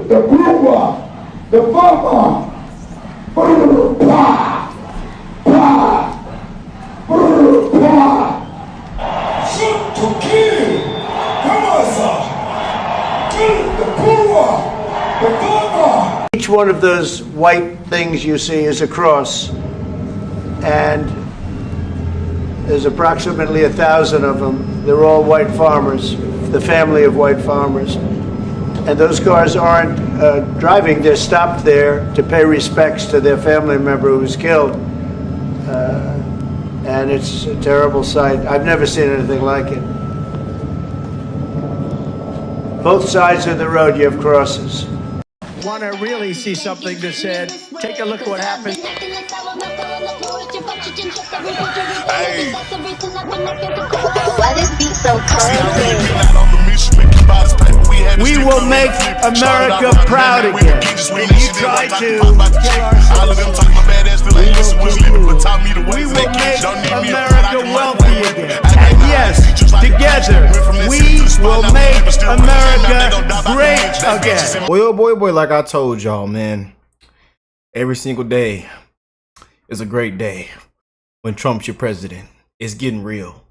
the brewer, the farmer. Shoot to kill. Come on, sir. Kill the brewer, the farmer. Each one of those white things you see is a cross, and there's approximately 1,000 of them. They're all white farmers, the family of white farmers. And those cars aren't driving, they're stopped there to pay respects to their family member who was killed. And it's a terrible sight. I've never seen anything like it. Both sides of the road you have crosses. Want to really see something that said, take a look at what happened. Why this beat so cold? We will make America proud again. And you try to we will make America wealthy again. And yes, together, we will make America great again. Boy, like I told y'all, man, every single day is a great day when Trump's your president. It's getting real.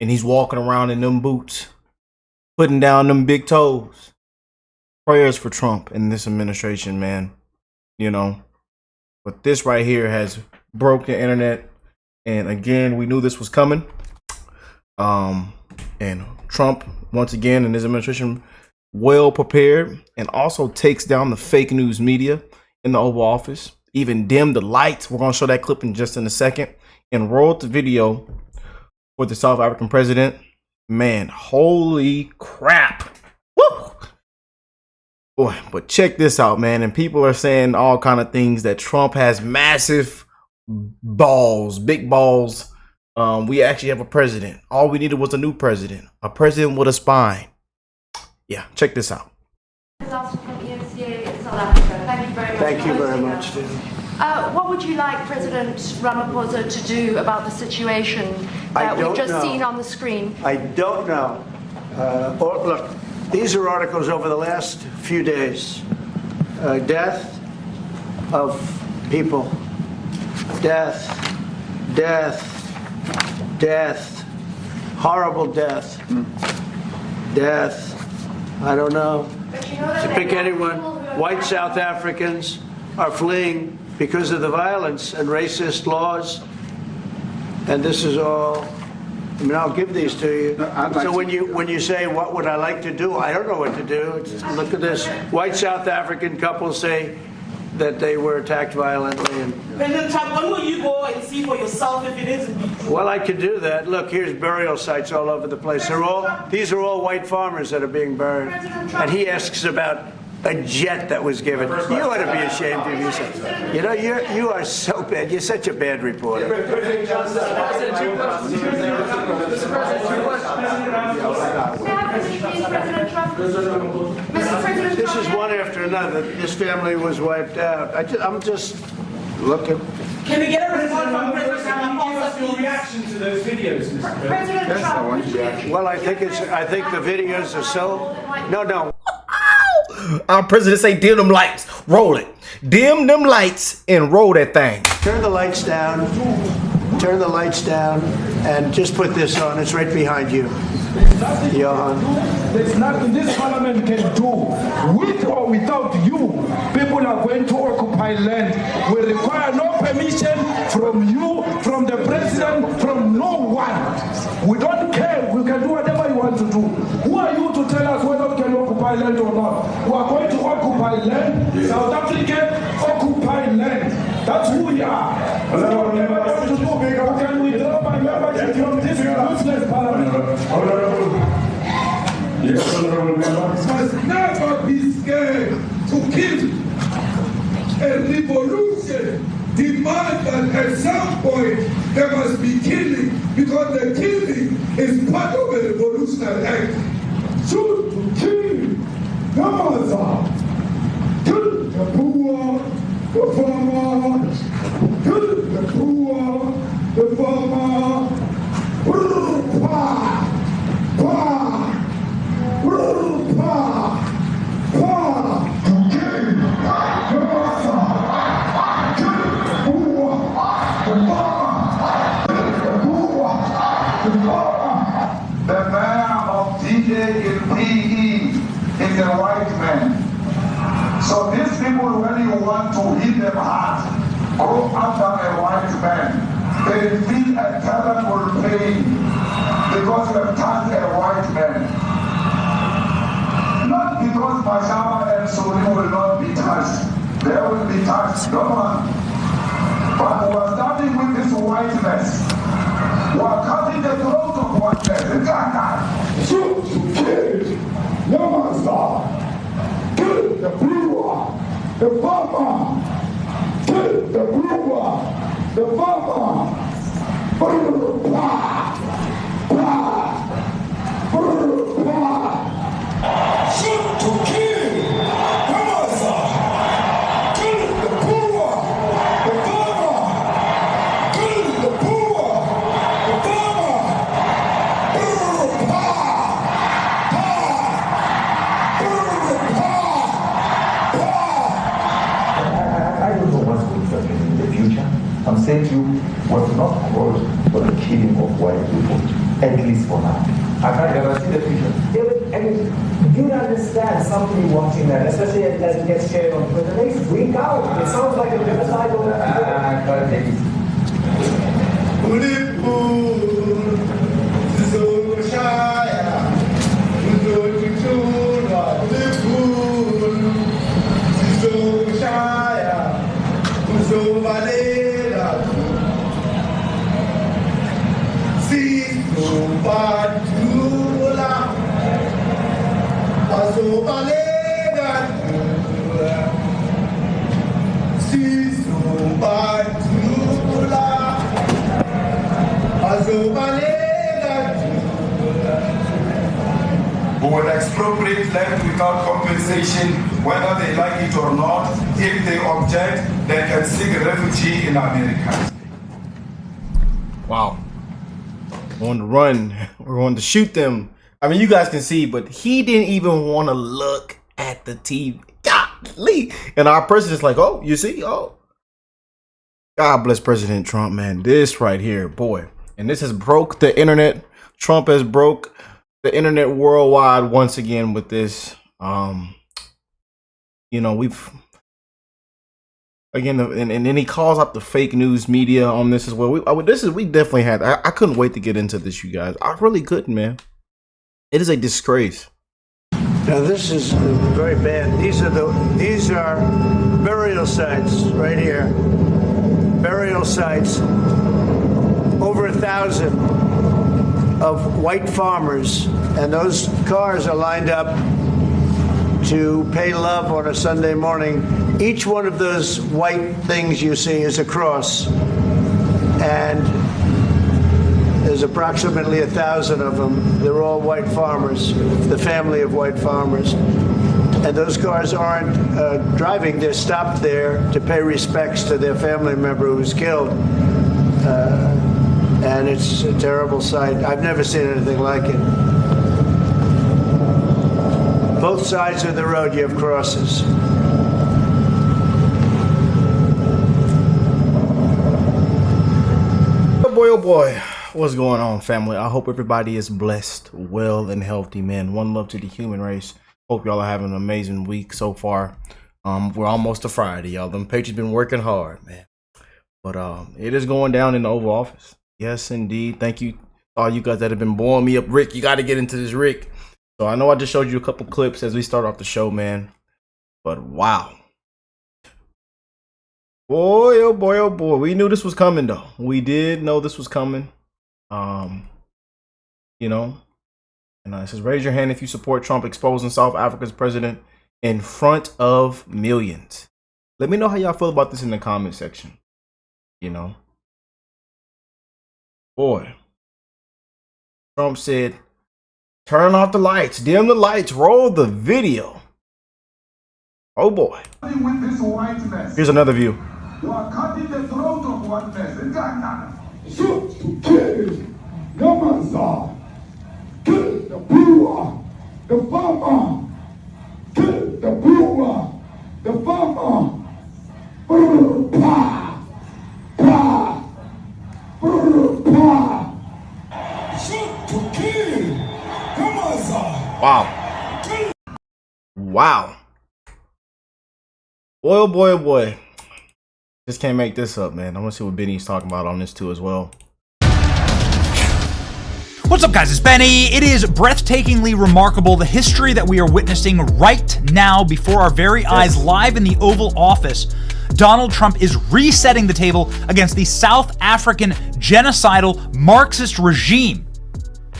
And he's walking around in them boots, putting down them big toes. Prayers for Trump and this administration, man. You know, but this right here has broke the internet. And again, we knew this was coming. And Trump, once again, and his administration, well prepared, and also takes down the fake news media in the Oval Office, even dimmed the lights. We're going to show that clip in just in a second, and rolled the video for the South African president. Man, holy crap. Woo! Boy, but check this out, man. And people are saying all kind of things, that Trump has massive balls, big balls. We actually have a president. All we needed was a new president, a president with a spine. Yeah, check this out. Thank you very much. Thank you very much. What would you like President Ramaphosa to do about the situation that we've just seen on the screen? I don't know. Look, these are articles over the last few days. Death of people. Death. Horrible death. Death. I don't know. To pick anyone. White South Africans are fleeing because of the violence and racist laws. And this is all, I mean, I'll give these to you. So when you say, what would I like to do? I don't know what to do. Look at this. White South African couples say that they were attacked violently. And, President Trump, when will you go and see for yourself if it isn't? well, I could do that. Look, here's burial sites all over the place. These are all white farmers that are being buried. And he asks about a jet that was given. You ought to be ashamed of yourself. You know, you are so bad. You're such a bad reporter. This is one after another. This family was wiped out. I'm just looking. Can we get a response from President Ramaphosa? Your reaction to those videos, Mr. President Trump. Well, I think the videos are so. No. Our president say, dim them lights, roll it. Dim them lights and roll that thing. Turn the lights down. Turn the lights down, and just put this on. It's right behind you. Johan. There's nothing this parliament can do. With or without you, people are going to occupy land. We require no permission from you, from the president, from no one. We don't care. We can do whatever you want to do. Who are you to tell us whether we can occupy land or not? We are going to occupy land. South Africa occupy land. That's who we are. We don't ever want to do. We can withdraw my membership from this useless parliament. Yes, honorable member. Must never be scared to kill. A revolution demands that at some point there must be killing, because the killing is part of a revolutionary act. Shoot to kill. Come on, sir. Kill the poor, the farmer. Kill the poor, the farmer. So these people, when you want to hit them hard, go after a white man. They feel a terrible pain because you have turned a white man. Not because Cashapp and Suri will not be touched. They will be touched, no one. But we are starting with this whiteness. We are cutting the throat of whiteness. Shoot, kill, no master. Kill the brewer, the farmer. Kill the brewer, the farmer. Shoot to kill, no master. Kill the brewer, the farmer. Kill the brewer, the farmer. I don't know what's going to happen in the future. I'm saying to you, was not called for the killing of white people, at least for now. I can't ever see the future. I mean, do you understand somebody watching that, especially as it gets shared on Twitter? They freak out. It sounds like a genocidal. I can't take it. Who will expropriate land without compensation, whether they like it or not. If they object, they can seek refugee in America. Wow. We're on the run. We're going to shoot them. I mean, you guys can see, but he didn't even want to look at the TV. Golly. And our president's like, oh, you see? Oh. God bless President Trump, man. This right here, boy. And this has broke the internet. Trump has broke the internet worldwide once again with this. You know, we've again, and then he calls out the fake news media on this as well. We definitely had. I couldn't wait to get into this, you guys. I really couldn't, man. It is a disgrace. Now this is very bad. These are burial sites right here. Burial sites. Over 1,000 of white farmers, and those cars are lined up to pay love on a Sunday morning. Each one of those white things you see is a cross, and there's approximately 1,000 of them. They're all white farmers, the family of white farmers. And those cars aren't driving, they're stopped there to pay respects to their family member who's killed. And it's a terrible sight. I've never seen anything like it. Both sides of the road, you have crosses. Oh boy, what's going on, family? I hope everybody is blessed, well, and healthy, man. One love to the human race. Hope y'all are having an amazing week so far. We're almost to Friday, y'all. Them Patriots been working hard, man. But it is going down in the Oval Office. Yes, indeed. Thank you, all you guys that have been blowing me up. Rick, you got to get into this, Rick. So I know I just showed you a couple clips as we start off the show, man. But wow. Boy, oh boy, oh boy. We knew this was coming, though. We did know this was coming. You know. And it says, raise your hand if you support Trump exposing South Africa's president in front of millions. Let me know how y'all feel about this in the comment section. You know. Boy. Trump said, turn off the lights, dim the lights, roll the video. Oh boy. With this whiteness, here's another view. you are cutting the throat of whiteness. Shoot to kill, no master. Kill the brewer, the farmer. Kill the brewer, the farmer. Pa, pa, pa. Shoot to kill, no master. Wow. Wow. Boy, oh boy, oh boy. Just can't make this up, man. I want to see what Benny's talking about on this too as well. What's up, guys? It's Benny. It is breathtakingly remarkable, the history that we are witnessing right now before our very eyes, live in the Oval Office. Donald Trump is resetting the table against the South African genocidal Marxist regime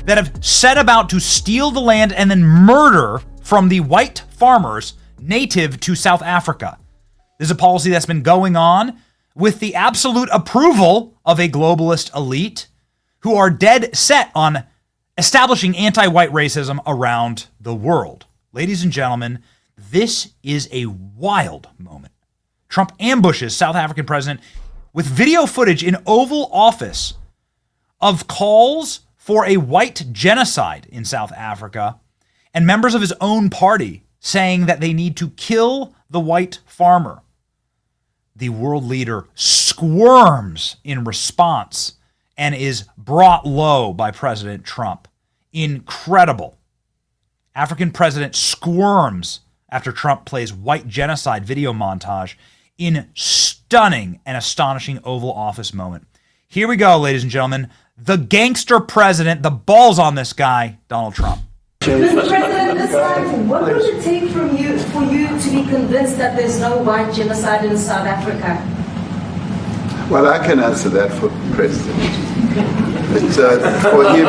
that have set about to steal the land and then murder from the white farmers native to South Africa. This is a policy that's been going on with the absolute approval of a globalist elite who are dead set on establishing anti-white racism around the world. Ladies and gentlemen, this is a wild moment. Trump ambushes South African president with video footage in Oval Office of calls for a white genocide in South Africa and members of his own party saying that they need to kill the white farmer. The world leader squirms in response and is brought low by President Trump. Incredible. African president squirms after Trump plays white genocide video montage in stunning and astonishing Oval Office moment. Here we go, ladies and gentlemen. The gangster president, the balls on this guy, Donald Trump. Mr. President, this time, what would it take for you to be convinced that there's no white genocide in South Africa? Well, I can answer that for President. It's for him.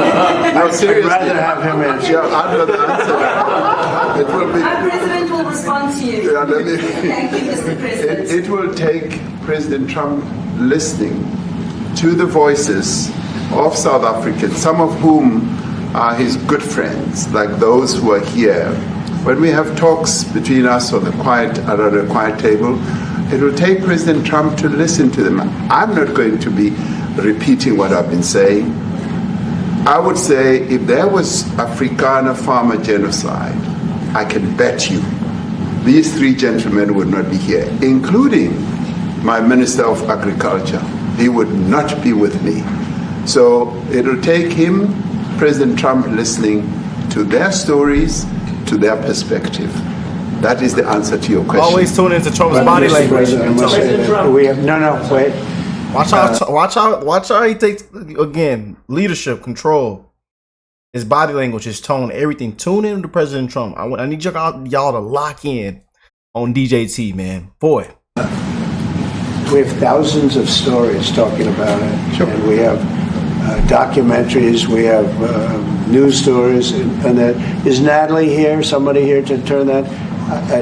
No, seriously. I'd rather have him answer. Yeah, I'd rather answer that. It will be. Our president will respond to you. Yeah, let me, Thank you, Mr. President. It will take President Trump listening to the voices of South Africans, some of whom are his good friends, like those who are here. When we have talks between us on the quiet table, it will take President Trump to listen to them. I'm not going to be repeating what I've been saying. I would say if there was Afrikaner farmer genocide, I can bet you these three gentlemen would not be here, including my Minister of Agriculture. He would not be with me. So it'll take him, President Trump, listening to their stories, to their perspective. That is the answer to your question. Always tune into Trump's body language. We have wait. Watch how he takes, again, leadership, control, his body language, his tone, everything. Tune in to President Trump. I need y'all to lock in on DJT, man. Boy. We have thousands of stories talking about it. Sure. And we have documentaries, we have news stories, and that. Is Natalie here? Somebody here to turn that?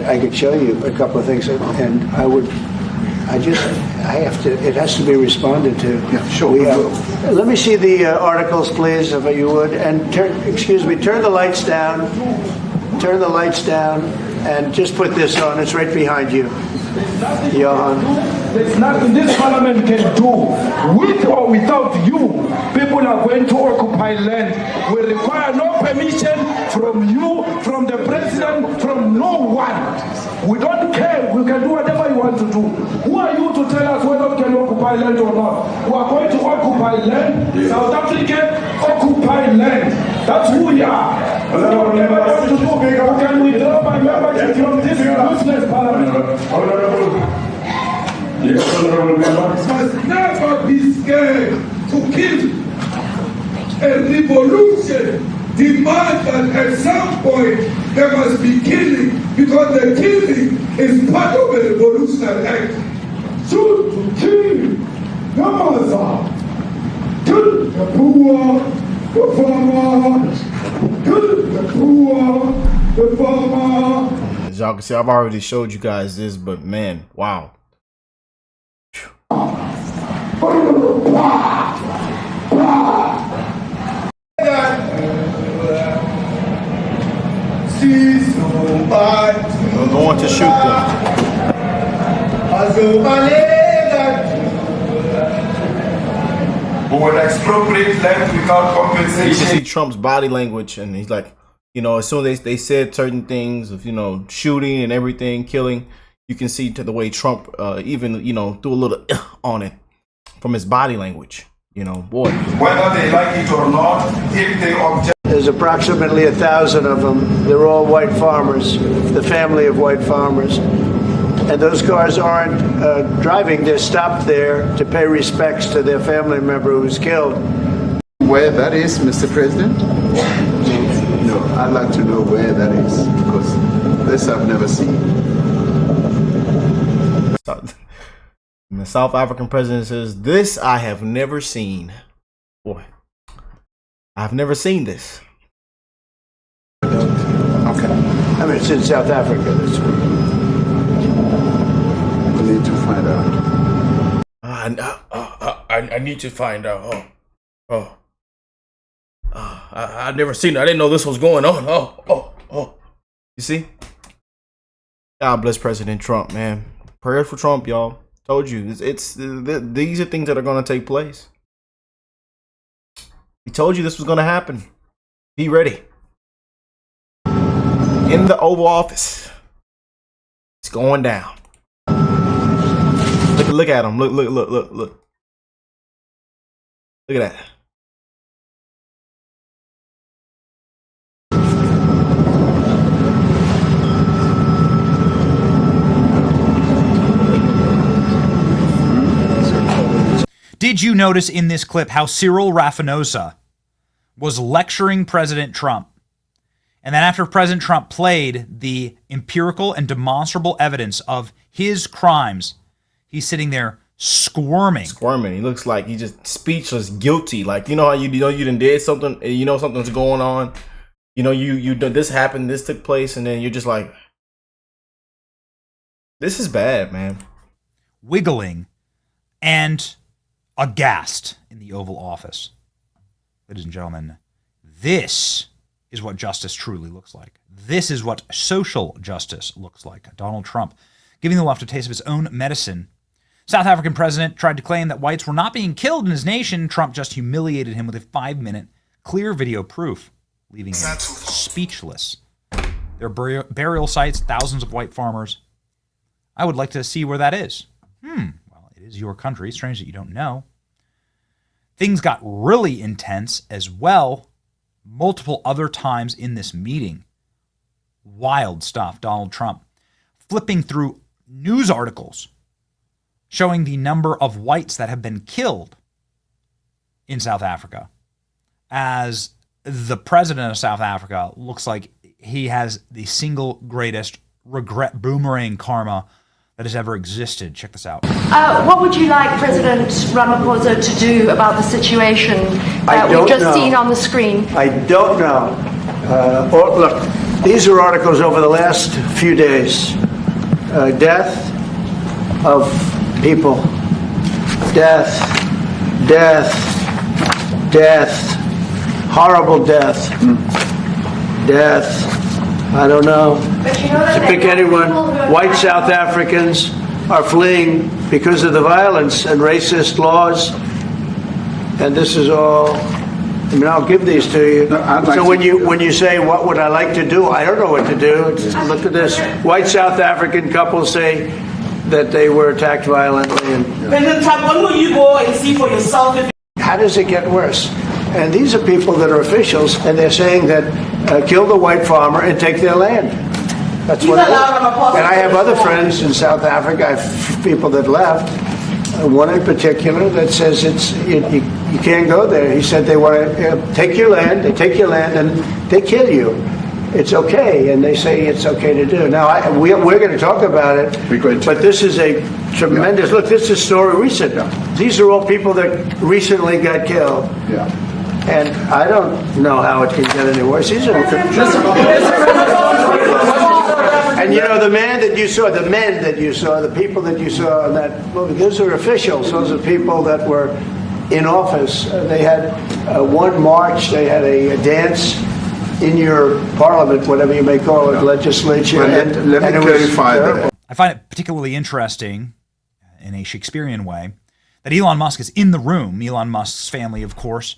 I could show you a couple of things, and it has to be responded to. Yeah, sure. Let me see the articles, please, if you would, and turn the lights down, and just put this on. It's right behind you. Johan. There's nothing this parliament can do. With or without you, people are going to occupy land. We require no permission from you, from the president, from no one. We don't care. We can do whatever you want to do. Who are you to tell us whether we can occupy land or not? We are going to occupy land. South Africa occupy land. That's who we are. We don't care what to do. We can withdraw my membership from this useless parliament. Yes, honorable member. Must never be scared to kill. A revolution demands that at some point there must be killing, because the killing is part of a revolutionary act. Shoot to kill. Namaza. Kill the poor, the farmer. Kill the poor, the farmer. As y'all can see, I've already showed you guys this, but man, wow. We're going to shoot them. Who will expropriate land without compensation. You can see Trump's body language, and he's like, you know, as soon as they said certain things of, you know, shooting and everything, killing, you can see to the way Trump even, you know, threw a little on it from his body language. You know, boy. Whether they like it or not, if they object. There's approximately 1,000 of them. They're all white farmers, the family of white farmers. and those cars aren't driving. They're stopped there to pay respects to their family member who was killed. Where that is, Mr. President? No, I'd like to know where that is, because this I've never seen. The South African president says, "This I have never seen." Boy, I've never seen this. Okay. I mean, it's in South Africa this week. We need to find out. I need to find out. I've never seen it. I didn't know this was going on. You see? God bless President Trump, man. Prayers for Trump, y'all. Told you, these are things that are going to take place. He told you this was going to happen. Be ready. In the Oval Office, it's going down. Look at him. Look. Look at that. Did you notice in this clip how Cyril Rafinosa was lecturing President Trump? And then after President Trump played the empirical and demonstrable evidence of his crimes, he's sitting there squirming. He looks like he's just speechless, guilty. Like, you know how you done did something, and you know something's going on. You know, you done this happened, this took place, and then you're just like, this is bad, man. Wiggling and aghast in the Oval Office. Ladies and gentlemen, this is what justice truly looks like. This is what social justice looks like. Donald Trump giving the left a taste of his own medicine. South African president tried to claim that whites were not being killed in his nation. Trump just humiliated him with a 5-minute clear video proof, leaving him speechless. There are burial sites, thousands of white farmers. I would like to see where that is. Well, it is your country. Strange that you don't know. Things got really intense as well multiple other times in this meeting. Wild stuff. Donald Trump flipping through news articles showing the number of whites that have been killed in South Africa, as the president of South Africa looks like he has the single greatest regret boomerang karma that has ever existed. Check this out. What would you like President Ramaphosa to do about the situation that we've just seen on the screen? I don't know. Look, these are articles over the last few days. Death of people. Death. Horrible death. Death. I don't know. But you know that to pick anyone, white South Africans are fleeing because of the violence and racist laws. And this is all, I mean, I'll give these to you. So when you say, what would I like to do? I don't know what to do. Look at this. White South African couples say that they were attacked violently. And, President Trump, when will you go and see for yourself? how does it get worse? And these are people that are officials, and they're saying that kill the white farmer and take their land. That's what. And I have other friends in South Africa. I have people that left. One in particular that says you can't go there. He said they want to take your land. They take your land and they kill you. It's okay, and they say it's okay to do. Now we're going to talk about it. But this is a tremendous look. This is a story recent. These are all people that recently got killed. Yeah. And I don't know how it can get any worse. These are, and you know, the men that you saw, the people that you saw in that movie, those are officials. Those are people that were in office. They had one march. They had a dance in your parliament, whatever you may call it, legislature. Well, let me clarify that. I find it particularly interesting, in a Shakespearean way, that Elon Musk is in the room. Elon Musk's family, of course,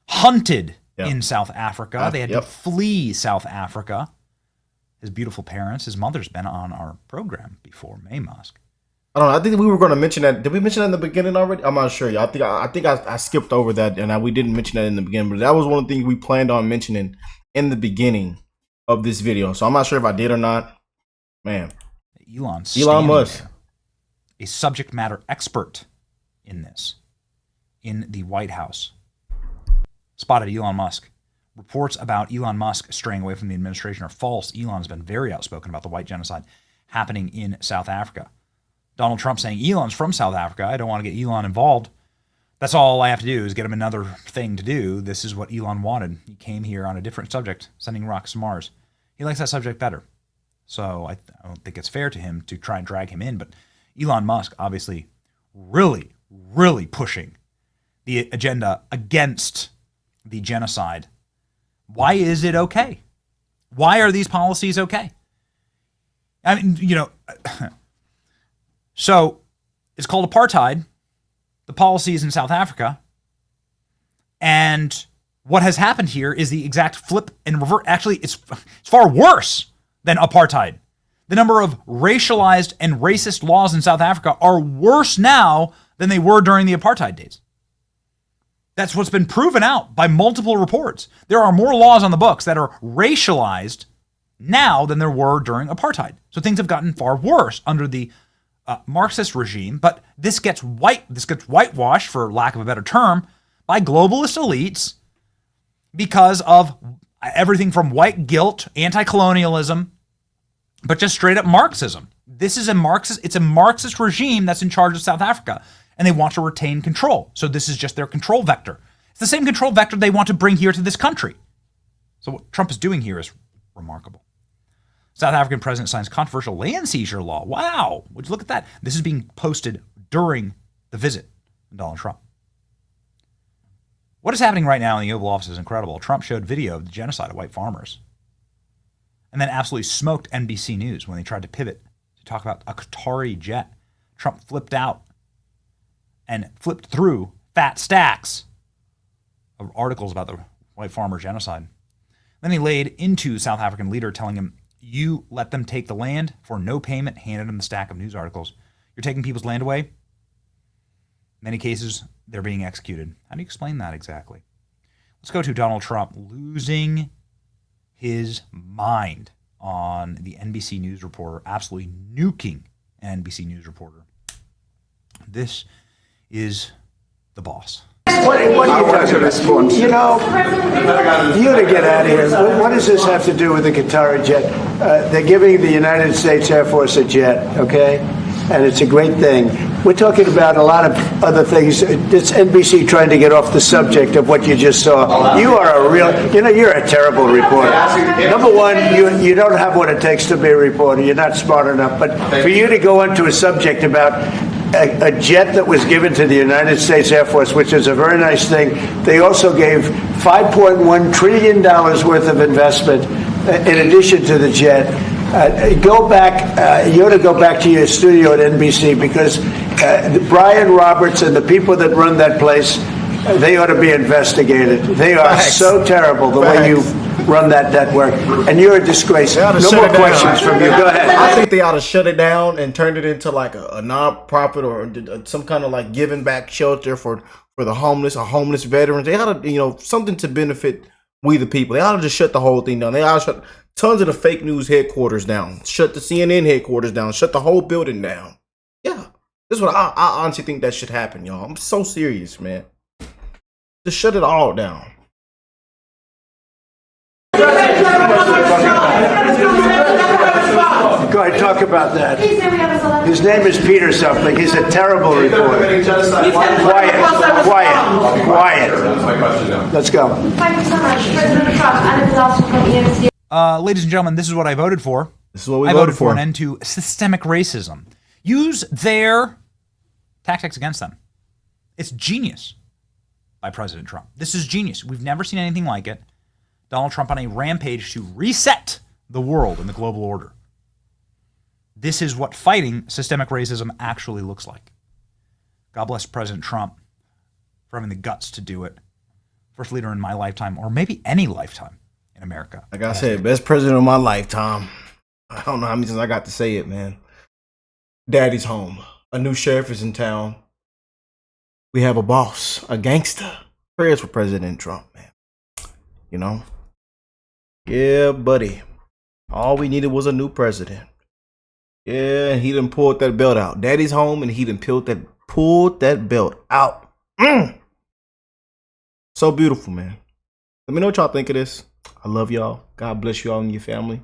hunted in South Africa. They had to flee South Africa. His beautiful parents, his mother's been on our program before, May Musk. I don't know. I think we were going to mention that. Did we mention that in the beginning already? I'm not sure. I think I skipped over that, and we didn't mention that in the beginning. But that was one of the things we planned on mentioning in the beginning of this video. So I'm not sure if I did or not. Man. Elon Musk, a subject matter expert in this, in the White House, spotted Elon Musk. Reports about Elon Musk straying away from the administration are false. Elon has been very outspoken about the white genocide happening in South Africa. Donald Trump saying, Elon's from South Africa. I don't want to get Elon involved. That's all I have to do is get him another thing to do. This is what Elon wanted. He came here on a different subject, sending rocks to Mars. He likes that subject better. So I don't think it's fair to him to try and drag him in. But Elon Musk, obviously, really, really pushing the agenda against the genocide. Why is it okay? Why are these policies okay? I mean, so it's called apartheid. The policies in South Africa. And what has happened here is the exact flip and revert. Actually, it's far worse than apartheid. The number of racialized and racist laws in South Africa are worse now than they were during the apartheid days. That's what's been proven out by multiple reports. There are more laws on the books that are racialized now than there were during apartheid. So things have gotten far worse under the Marxist regime, but this gets whitewashed, for lack of a better term, by globalist elites because of everything from white guilt, anti-colonialism, but just straight up Marxism. It's a Marxist regime that's in charge of South Africa, and they want to retain control. So this is just their control vector. It's the same control vector they want to bring here to this country. So what Trump is doing here is remarkable. South African president signs controversial land seizure law. Wow. Would you look at that? This is being posted during the visit of Donald Trump. What is happening right now in the Oval Office is incredible. Trump showed video of the genocide of white farmers and then absolutely smoked NBC News when they tried to pivot to talk about a Qatari jet. Trump flipped out and flipped through fat stacks of articles about the White Farmer Genocide. Then he laid into South African leader, telling him, you let them take the land for no payment, handed him the stack of news articles. You're taking people's land away? In many cases, they're being executed. How do you explain that exactly? Let's go to Donald Trump losing his mind on the NBC News reporter, absolutely nuking an NBC News reporter. This is the boss. What are you talking? You know, you got to get out of here. What does this have to do with the Qatari jet? They're giving the United States Air Force a jet, okay? And it's a great thing. We're talking about a lot of other things. It's NBC trying to get off the subject of what you just saw. You are a real, you're a terrible reporter. Number one, you don't have what it takes to be a reporter. You're not smart enough. But for you to go into a subject about a jet that was given to the United States Air Force, which is a very nice thing. They also gave $5.1 trillion worth of investment in addition to the jet. Go back, you ought to go back to your studio at NBC, because Brian Roberts and the people that run that place, they ought to be investigated. They are so terrible the way you run that network, and you're a disgrace. No more questions from you. Go ahead. I think they ought to shut it down and turn it into like a non-profit or some kind of like giving back shelter for the homeless or homeless veterans. They ought to, something to benefit we the people. They ought to just shut the whole thing down. They ought to shut tons of the fake news headquarters down. Shut the CNN headquarters down. Shut the whole building down. Yeah. This is what I honestly think that should happen, y'all. I'm so serious, man. Just shut it all down. Go ahead, talk about that. His name is Peter something. He's a terrible reporter. Quiet. Let's go. Thank you so much. President Trump, and it's also from EMC. Ladies and gentlemen, this is what I voted for. This is what we I voted for. An end to systemic racism. Use their tactics against them. It's genius by President Trump. This is genius. We've never seen anything like it. Donald Trump on a rampage to reset the world and the global order. This is what fighting systemic racism actually looks like. God bless President Trump for having the guts to do it. First leader in my lifetime, or maybe any lifetime in America. Like I said, best president of my lifetime. I don't know how many times I got to say it, man. Daddy's home. A new sheriff is in town. We have a boss, a gangster. Prayers for President Trump, man. Yeah, buddy. All we needed was a new president. Yeah, he done pulled that belt out. Daddy's home and he done pulled that belt out. So beautiful, man. Let me know what y'all think of this. I love y'all. God bless you all and your family.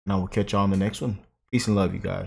And I will catch y'all on the next one. Peace and love, you guys.